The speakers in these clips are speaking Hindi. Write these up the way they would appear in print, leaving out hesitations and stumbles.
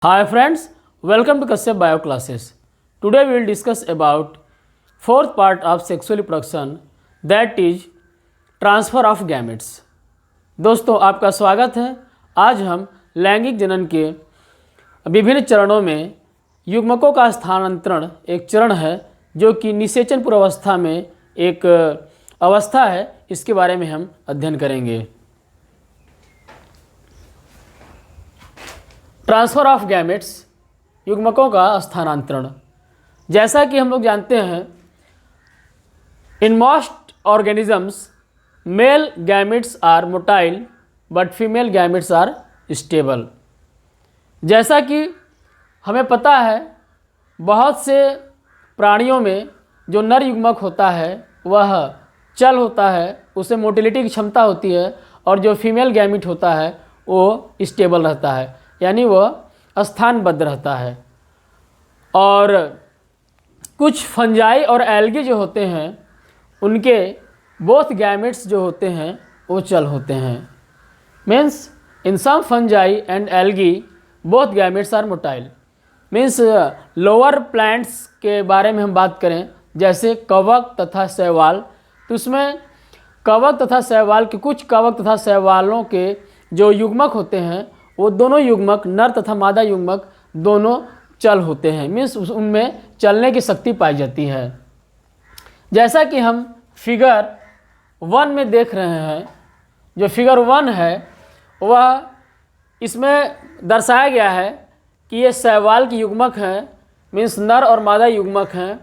Hi friends, welcome to Kashyap Bio classes. Today we will discuss about fourth part of sexual reproduction, that is transfer of gametes. दोस्तों आपका स्वागत है। आज हम लैंगिक जनन के विभिन्न चरणों में युग्मकों का स्थानांतरण एक चरण है जो कि निषेचन पूर्व अवस्था में एक अवस्था है, इसके बारे में हम अध्ययन करेंगे। ट्रांसफ़र ऑफ गैमेट्स, युग्मकों का स्थानांतरण। जैसा कि हम लोग जानते हैं, in most organisms male gametes are motile but female gametes are stable. जैसा कि हमें पता है, बहुत से प्राणियों में जो नर युग्मक होता है वह चल होता है, उसे मोटिलिटी की क्षमता होती है, और जो फीमेल गैमेट होता है वो स्टेबल रहता है, यानी वह स्थानबद्ध रहता है। और कुछ फंजाई और एल्गी जो होते हैं उनके बोथ गैमेट्स जो होते हैं वो चल होते हैं। Means in some fungi and algae both gametes are motile. Means lower plants के बारे में हम बात करें, जैसे कवक तथा शैवाल, तो उसमें कवक तथा शैवाल के कुछ कवक तथा शैवालों के जो युग्मक होते हैं वो दोनों युग्मक, नर तथा मादा युग्मक दोनों चल होते हैं। मीन्स उनमें चलने की शक्ति पाई जाती है। जैसा कि हम फिगर 1 में देख रहे हैं, जो फिगर 1 है वह इसमें दर्शाया गया है कि ये शैवाल की युग्मक हैं, मीन्स नर और मादा युग्मक हैं,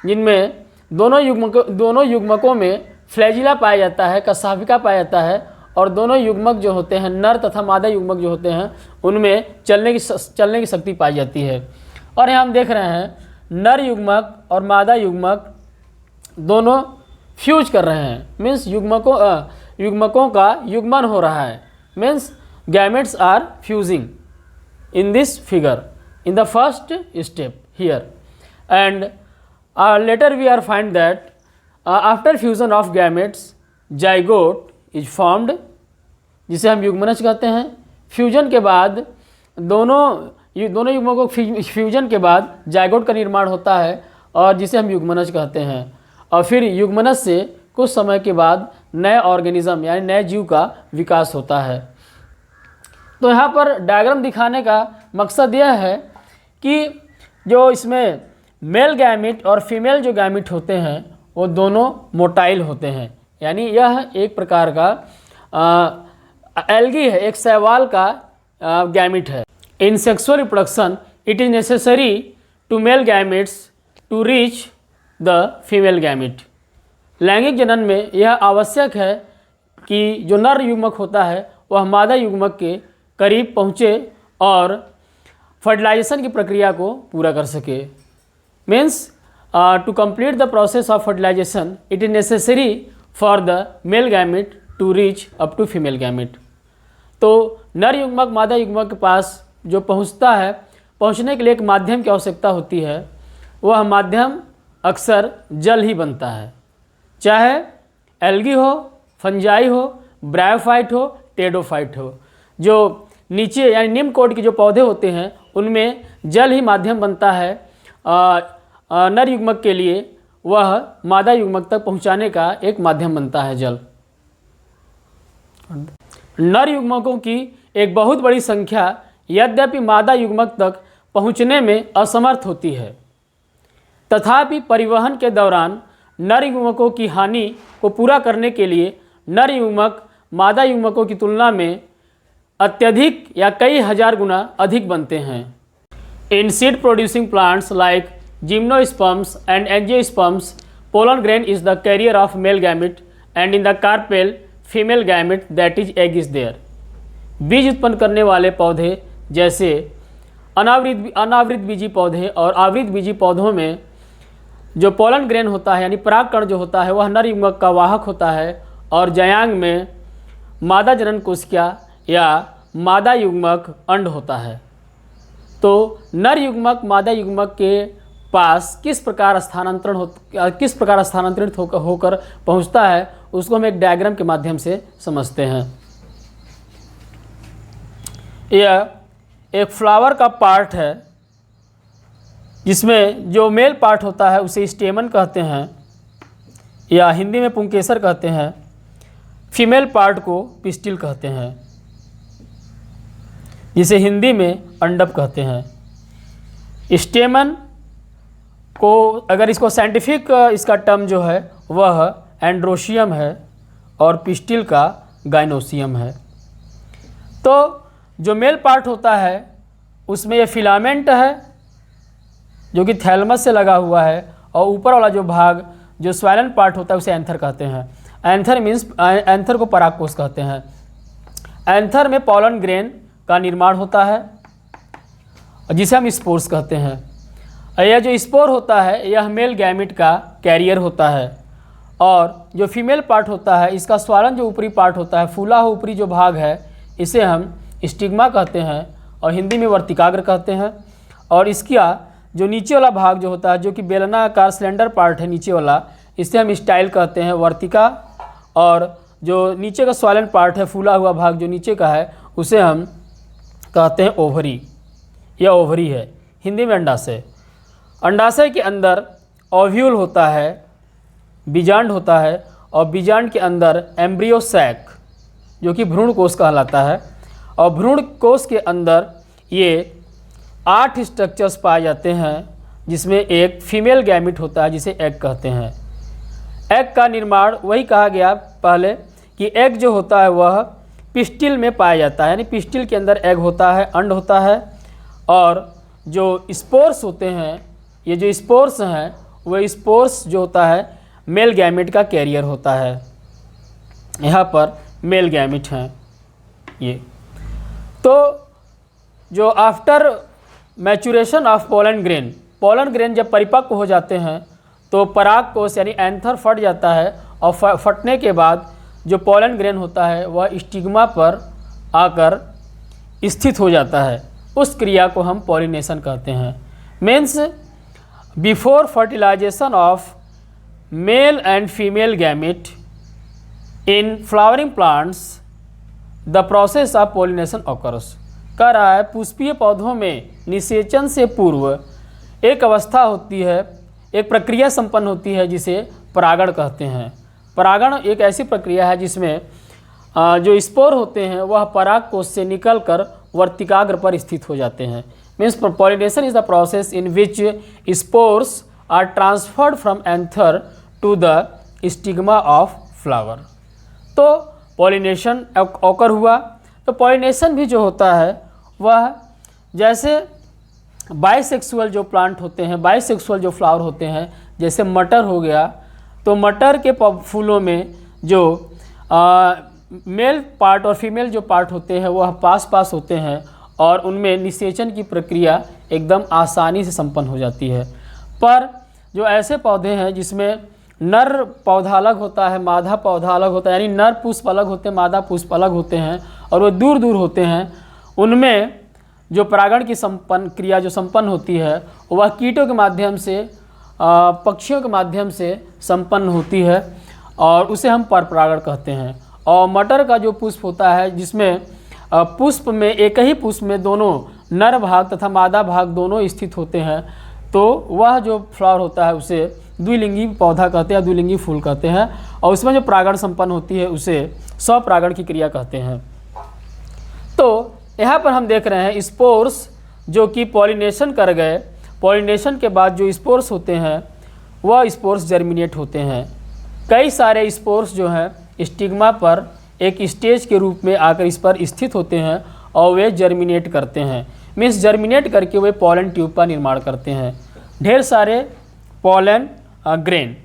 जिनमें दोनों युग्मकों में फ्लैजिला पाया जाता है, कशाभिका पाया जाता है, और दोनों युग्मक जो होते हैं, नर तथा मादा युग्मक जो होते हैं, उनमें चलने की शक्ति पाई जाती है। और यहाँ हम देख रहे हैं नर युग्मक और मादा युग्मक दोनों फ्यूज कर रहे हैं। मीन्स युग्मकों का युग्मन हो रहा है। Means gametes are fusing in this figure in the first step here, and later we are find that after fusion of gametes zygote is formed, जिसे हम युग्मनज कहते हैं। फ्यूजन के बाद दोनों युग्मकों को फ्यूजन के बाद जाइगोट का निर्माण होता है, और जिसे हम युग्मनज कहते हैं। और फिर युग्मनज से कुछ समय के बाद नए ऑर्गेनिज्म यानी नए जीव का विकास होता है। तो यहाँ पर डायग्राम दिखाने का मकसद यह है कि जो इसमें मेल गैमेट और फीमेल जो गैमेट होते हैं वो दोनों मोटाइल होते हैं, यानी यह एक प्रकार का एल्गी है, एक शैवाल का गैमेट है। In sexual reproduction it is necessary to male gametes to reach the female gamete. लैंगिक जनन में यह आवश्यक है कि जो नर युग्मक होता है वह मादा युग्मक के करीब पहुँचे और फर्टिलाइजेशन की प्रक्रिया को पूरा कर सके। Means to complete the process of fertilisation it is necessary for the male gamete to reach up to female gamete. तो नर युग्मक मादा युग्मक के पास जो पहुंचता है, पहुंचने के लिए एक माध्यम की आवश्यकता होती है। वह माध्यम अक्सर जल ही बनता है, चाहे एल्गी हो, फंजाई हो, ब्रायोफाइट हो, टेडोफाइट हो। जो नीचे यानी निम्न कोट के जो पौधे होते हैं उनमें जल ही माध्यम बनता है। नर युग्मक के लिए वह मादा युग्मक तक पहुंचाने का एक माध्यम बनता है जल। नर युग्मकों की एक बहुत बड़ी संख्या यद्यपि मादा युग्मक तक पहुंचने में असमर्थ होती है, तथापि परिवहन के दौरान नर युग्मकों की हानि को पूरा करने के लिए नर युग्मक मादा युग्मकों की तुलना में अत्यधिक या कई हजार गुना अधिक बनते हैं। In seed producing plants like gymnosperms and angiosperms pollen grain is the carrier of male gamete and in the carpel female gamete that is egg is there. बीज उत्पन्न करने वाले पौधे जैसे अनावृत बीजी पौधे और आवृत बीजी पौधों में जो पोलन ग्रेन होता है यानी परागकण जो होता है वह नर युग्मक का वाहक होता है, और जयांग में मादा जनन कोशिका या मादा युग्मक अंड होता है। तो नर युग्मक मादा युग्मक के पास किस प्रकार स्थानांतरित होकर पहुंचता है उसको हम एक डायग्राम के माध्यम से समझते हैं। यह एक फ्लावर का पार्ट है जिसमें जो मेल पार्ट होता है उसे स्टेमन कहते हैं या हिंदी में पुंकेसर कहते हैं, फीमेल पार्ट को पिस्टिल कहते हैं, जिसे हिंदी में अंडप कहते हैं। स्टेमन को अगर इसको साइंटिफिक इसका टर्म जो है वह एंड्रोशियम है और पिस्टिल का गाइनोसियम है। तो जो मेल पार्ट होता है उसमें ये फिलामेंट है जो कि थैलमस से लगा हुआ है, और ऊपर वाला जो भाग जो स्वाइलन पार्ट होता है उसे एंथर कहते हैं। एंथर मीन्स एंथर को परागकोश कहते हैं। एंथर में पॉलन ग्रेन का निर्माण होता है जिसे हम स्पोर्स कहते हैं। यह जो स्पोर होता है यह मेल गैमिट का कैरियर होता है, और जो फीमेल पार्ट होता है इसका स्वालन जो ऊपरी पार्ट होता है, फूला हुआ ऊपरी जो भाग है, इसे हम स्टिग्मा कहते हैं और हिंदी में वर्तिकाग्र कहते हैं। और इसका जो नीचे वाला भाग जो होता है जो कि बेलना आकार सिलेंडर पार्ट है नीचे वाला, इसे हम स्टाइल कहते हैं, वर्तिका। और जो नीचे का स्वालन पार्ट है फूला हुआ भाग जो नीचे का है उसे हम कहते हैं ओवरी। यह ओवरी है, हिंदी में अंडाशय। अंडाशय के अंदर ओव्यूल होता है, बीजांड होता है, और बीजांड के अंदर एम्ब्रियो सैक जो कि भ्रूण कोश कहलाता है, और भ्रूण कोश के अंदर ये 8 स्ट्रक्चर्स पाए जाते हैं जिसमें एक फीमेल गैमिट होता है जिसे एग कहते हैं। एग का निर्माण वही कहा गया पहले कि एग जो होता है वह पिस्टिल में पाया जाता है, यानी पिस्टिल के अंदर एग होता है, अंड होता है, और जो स्पोर्स होते हैं, ये जो स्पोर्स हैं वह स्पोर्स जो होता है मेल गैमिट का कैरियर होता है। यहाँ पर मेल गैमिट हैं ये। तो जो after maturation of pollen grain जब परिपक्व हो जाते हैं तो परागकोश यानी एंथर फट जाता है, और फटने के बाद जो पोलन ग्रेन होता है वह स्टिग्मा पर आकर स्थित हो जाता है। उस क्रिया को हम पॉलिनेशन कहते हैं। Means before fertilisation of male and female gamete in flowering plants the process of pollination occurs. कह रहा है पुष्पीय पौधों में निषेचन से पूर्व एक अवस्था होती है, एक प्रक्रिया संपन्न होती है जिसे परागण कहते हैं। परागण एक ऐसी प्रक्रिया है जिसमें जो स्पोर होते हैं वह परागकोश से निकलकर वर्तिकाग्र पर स्थित हो जाते हैं। Means pollination is the process in which spores are transferred from anther to the stigma of flower. तो पॉलिनेशन ऑकर हुआ। तो पॉलिनेशन भी जो होता है वह जैसे बाइसेक्सुअल जो प्लांट होते हैं, बाइसेक्सुअल जो फ्लावर होते हैं, जैसे मटर हो गया, तो मटर के फूलों में जो मेल पार्ट और फीमेल जो पार्ट होते हैं वह पास पास होते हैं, और उनमें निषेचन की प्रक्रिया एकदम आसानी से संपन्न हो जाती है। पर जो ऐसे पौधे हैं जिसमें नर पौधा अलग होता है, मादा पौधा अलग होता है, यानी नर पुष्प अलग होते हैं, मादा पुष्प अलग होते हैं, और वो दूर दूर होते हैं, उनमें जो परागण की क्रिया जो संपन्न होती है वह कीटों के माध्यम से, पक्षियों के माध्यम से संपन्न होती है, और उसे हम परपरागण कहते हैं। और मटर का जो पुष्प होता है जिसमें पुष्प में एक ही पुष्प में दोनों नर भाग तथा मादा भाग दोनों स्थित होते हैं, तो वह जो फ्लावर होता है उसे द्विलिंगी पौधा कहते हैं, द्विलिंगी फूल कहते हैं, और उसमें जो परागण संपन्न होती है उसे स्वपरागण की क्रिया कहते हैं। तो यहाँ पर हम देख रहे हैं स्पोर्स जो कि पॉलिनेशन कर गए, पॉलिनेशन के बाद जो स्पोर्स होते हैं वह स्पोर्स जर्मिनेट होते हैं। कई सारे स्पोर्स जो हैं स्टिग्मा पर एक स्टेज के रूप में आकर इस पर स्थित होते हैं और वे जर्मिनेट करते हैं। मीन्स जर्मिनेट करके वे पॉलन ट्यूब का निर्माण करते हैं, ढेर सारे पॉलन ग्रेन।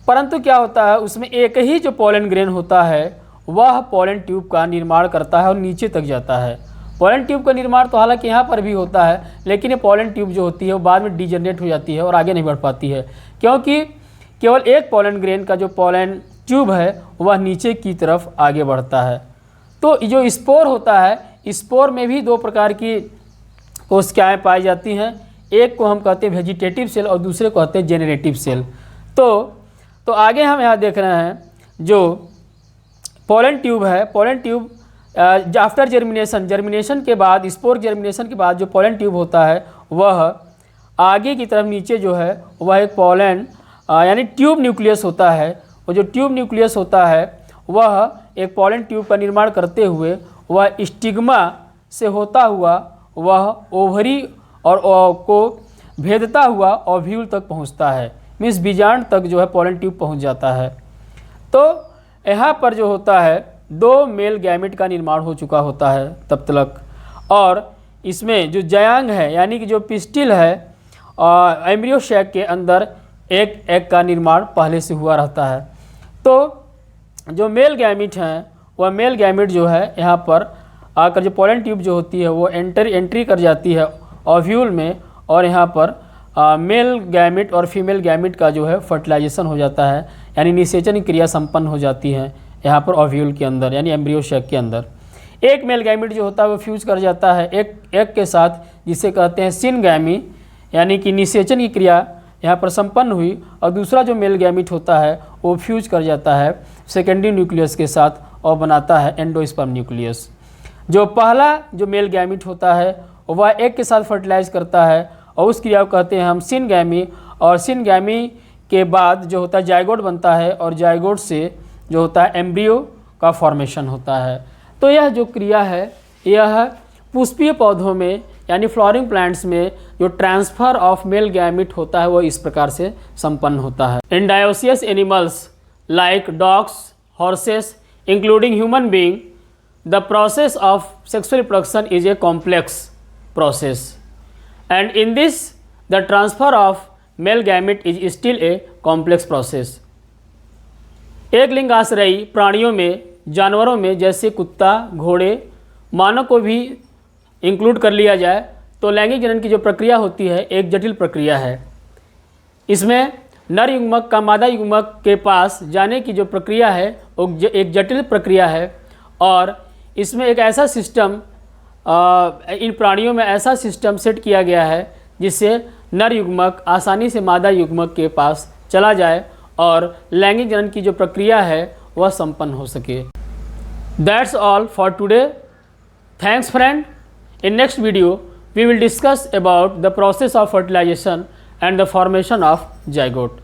परंतु क्या होता है उसमें एक ही जो पॉलन ग्रेन होता है वह पॉलन ट्यूब का निर्माण करता है और नीचे तक जाता है। पॉलन ट्यूब का निर्माण तो हालांकि यहाँ पर भी होता है, लेकिन ये पॉलन ट्यूब जो होती है वो बाद में डिजनरेट हो जाती है और आगे नहीं बढ़ पाती है, क्योंकि केवल एक पॉलन ग्रेन का जो पॉलन ट्यूब है वह नीचे की तरफ आगे बढ़ता है। तो जो स्पोर होता है, स्पोर में भी दो प्रकार की कोशिकाएँ पाई जाती हैं, एक को हम कहते हैं वेजिटेटिव सेल और दूसरे को कहते हैं जेनरेटिव सेल। तो आगे हम यहाँ देख रहे हैं जो पॉलन ट्यूब है, पॉलन ट्यूब आफ्टर जर्मिनेशन के बाद, स्पोर जर्मिनेशन के बाद जो पोलन ट्यूब होता है वह आगे की तरफ नीचे जो है वह एक पोलन यानी ट्यूब न्यूक्लियस होता है। और जो ट्यूब न्यूक्लियस होता है वह एक पोलन ट्यूब का निर्माण करते हुए वह स्टिग्मा से होता हुआ वह ओवरी और को भेदता हुआ ओव्यूल तक पहुंचता है, मीन्स बीजांड तक जो है पोलन ट्यूब पहुंच जाता है। तो यहाँ पर जो होता है 2 मेल गैमेट का निर्माण हो चुका होता है तब तक, और इसमें जो जयांग है यानी कि जो पिस्टिल है एम्ब्रियो शैक के अंदर एक एग का निर्माण पहले से हुआ रहता है। तो जो मेल गैमेट हैं वह मेल गैमेट जो है यहाँ पर आकर जो पोलन ट्यूब जो होती है वो एंट्री कर जाती है ओव्यूल में, और यहाँ पर मेल गैमेट और फीमेल गैमेट का जो है फर्टिलाइजेशन हो जाता है, यानी निषेचन की क्रिया संपन्न हो जाती है यहाँ पर ओव्यूल के अंदर यानी एम्ब्रियो शैक के अंदर। एक मेल गैमेट जो होता है वो फ्यूज कर जाता है एक एग के साथ, जिसे कहते हैं सिनगैमी, यानी कि निषेचन की क्रिया यहाँ पर संपन्न हुई, और दूसरा जो मेल गैमेट होता है वो फ्यूज कर जाता है सेकेंडरी न्यूक्लियस के साथ और बनाता है एंडोस्पर्म न्यूक्लियस। जो पहला जो मेल गैमेट होता है वह एग के साथ फर्टिलाइज करता है और उस क्रिया को कहते हैं हम सिनगैमी, और सिनगैमी के बाद जो होता है जाइगोट बनता है, और जाइगोट से जो होता है एम्ब्रियो का फॉर्मेशन होता है। तो यह जो क्रिया है यह पुष्पीय पौधों में यानी फ्लावरिंग प्लांट्स में जो ट्रांसफर ऑफ मेल गैमेट होता है वो इस प्रकार से संपन्न होता है। In dioecious animals like dogs, horses including human being, the process of sexual reproduction is a complex process, and in this the transfer of male gamete is still a complex process. एक लिंगाश्रयी प्राणियों में, जानवरों में जैसे कुत्ता, घोड़े, मानव को भी इंक्लूड कर लिया जाए तो लैंगिक जनन की जो प्रक्रिया होती है एक जटिल प्रक्रिया है। इसमें नर युग्मक का मादा युग्मक के पास जाने की जो प्रक्रिया है वो एक जटिल प्रक्रिया है, और इसमें एक ऐसा सिस्टम इन प्राणियों में ऐसा सिस्टम सेट किया गया है जिससे नर युग्मक आसानी से मादा युग्मक के पास चला जाए और लैंगिक जनन की जो प्रक्रिया है वह संपन्न हो सके। That's all for today. Thanks friend. In next video we will discuss about the process of fertilisation and the formation of zygote.